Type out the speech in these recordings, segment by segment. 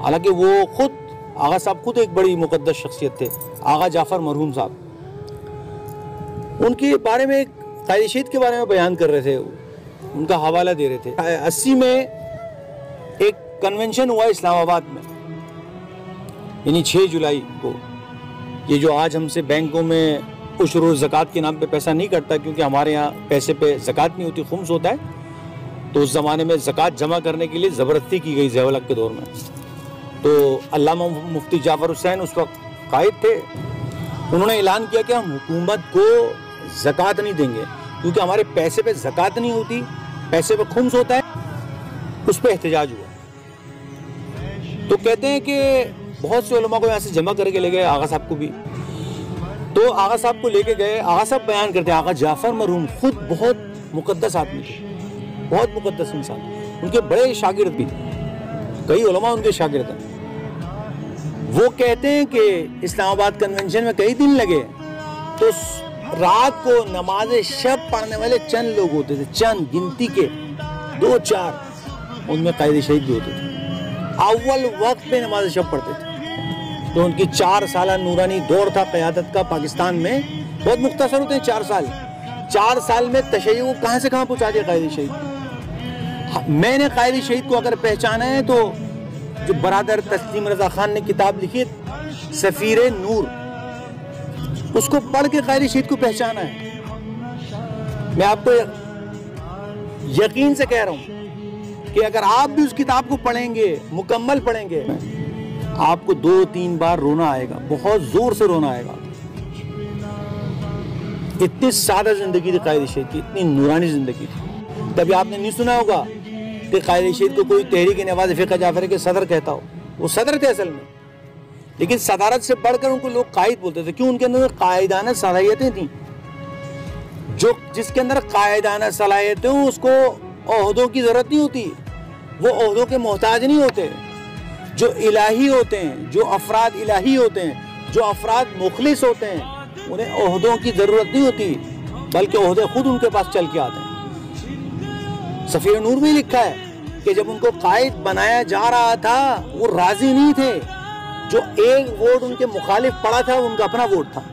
हालांकि वो खुद आगा साहब खुद एक बड़ी मुकद्दस शख्सियत थे, आगा जाफ़र मरहूम साहब। उनके बारे में एक कायद रशीद के बारे में बयान कर रहे थे, उनका हवाला दे रहे थे। 80 में एक कन्वेंशन हुआ इस्लामाबाद में, यानी 6 जुलाई को। ये जो आज हमसे बैंकों में उशर और ज़कात के नाम पे पैसा नहीं कटता, क्योंकि हमारे यहाँ पैसे पे ज़कात नहीं होती, खुम्स होता है, तो उस ज़माने में ज़कात जमा करने के लिए ज़बरदस्ती की गई ज़िया-उल-हक़ के दौर में। तो अल्लामा मुफ्ती जाफ़र हुसैन उस वक्त कायद थे, उन्होंने ऐलान किया कि हम हुकूमत को ज़कात नहीं देंगे, क्योंकि हमारे पैसे पे ज़कात नहीं होती, पैसे पे खुम्स होता है। उस पर एहतजाज हुआ। तो कहते हैं कि बहुत से उलमा को यहाँ से जमा करके ले गए, आगा साहब को भी। तो आगा साहब को लेके गए। आगा साहब बयान करते हैं, आगा जाफ़र मरहूम खुद बहुत मुकद्दस आदमी थे, बहुत मुकद्दस इंसान। उनके बड़े शागिर्द भी थे, कई उलमा उनके शागिर्द हैं। वो कहते हैं कि इस्लामाबाद कन्वेंशन में कई दिन लगे, तो रात को नमाज शब पढ़ने वाले चंद लोग होते थे, चंद गिनती के 2-4, उनमें कायद शहीद भी होते थे। अव्वल वक्त पे नमाज शब पढ़ते थे। तो उनकी 4 साल नूरानी दौर था क़यादत का पाकिस्तान में, बहुत मुख्तसर होते हैं 4 साल। 4 साल में तशय्युअ को कहाँ से कहाँ पहुँचा दिया कायद शहीद। मैंने कायद शहीद को अगर पहचाना है तो जो बरादर तस्लीम रजा खान ने किताब लिखी सफीर नूर, उसको पढ़ के कायद शहीद को पहचाना है। मैं आपको यकीन से कह रहा हूं कि अगर आप भी उस किताब को पढ़ेंगे, मुकम्मल पढ़ेंगे, आपको 2-3 बार रोना आएगा, बहुत जोर से रोना आएगा। इतनी सादा जिंदगी थी कायद शहीद की, इतनी नूरानी जिंदगी थी। कभी आपने नहीं सुना होगा कि कायद रशीद को कोई तहरीक नवाज़ फ़िक़्ह जाफ़री के सदर कहता हो। वो सदर थे असल में, लेकिन सदारत से बढ़कर उनको लोग कायद बोलते थे। क्यों? उनके अंदर कायदाना सलाहियतें थीं। जो जिसके अंदर कायदाना सलाहियतें हों उसको ओहदों की ज़रूरत नहीं होती, वो ओहदों के मोहताज नहीं होते। जो इलाही होते हैं, जो अफराद इलाही होते हैं, जो अफराद मुखलिस होते हैं, उन्हें ओहदों की ज़रूरत नहीं होती, बल्कि ओहदे खुद उनके पास चल के आते हैं। सफीर नूर में लिखा है कि जब उनको कायद बनाया जा रहा था वो राजी नहीं थे। जो एक वोट उनके मुखालिफ पड़ा था उनका अपना वोट था।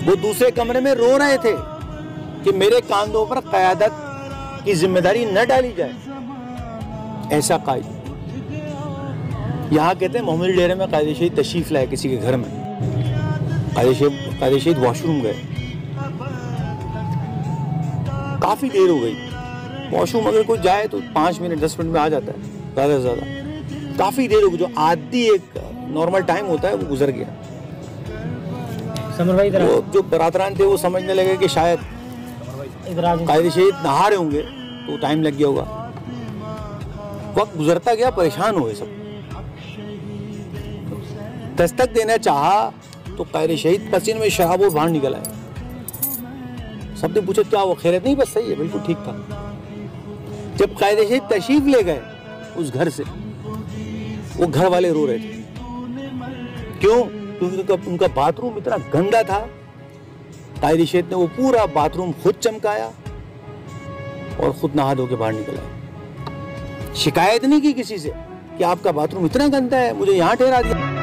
वो दूसरे कमरे में रो रहे थे कि मेरे कांधों पर क़यादत की जिम्मेदारी न डाली जाए। ऐसा कायद। यहाँ कहते हैं मोहम्मदी डेरे में कायद शहीद तशरीफ लाए किसी के घर में। कायद शहीद वॉशरूम गए, काफी देर हो गई। वॉशरूम अगर कोई जाए तो 5 मिनट 10 मिनट में आ जाता है, ज़्यादा से ज़्यादा। काफ़ी देर हो गई, जो आदि एक नॉर्मल टाइम होता है वो गुजर गया। वो जो बरादरान थे वो समझने लगे कि शायद कायद शहीद नहा रहे होंगे तो टाइम लग गया होगा। वक्त गुजरता गया, परेशान हुए सब। दस्तक देना चाहा तो कायद शहीद पसीने में शराब और बाहर निकल आए। सबने पूछा क्या वो खैरियत? नहीं, बस सही है, बिल्कुल ठीक था। जब कायद शहीद तशरीफ ले गए उस घर से, वो घर वाले रो रहे थे। क्यों? क्योंकि उनका बाथरूम इतना गंदा था। कायद शहीद ने वो पूरा बाथरूम खुद चमकाया और खुद नहा धो के बाहर निकल आए। शिकायत नहीं की किसी से कि आपका बाथरूम इतना गंदा है, मुझे यहाँ ठहरा दिया।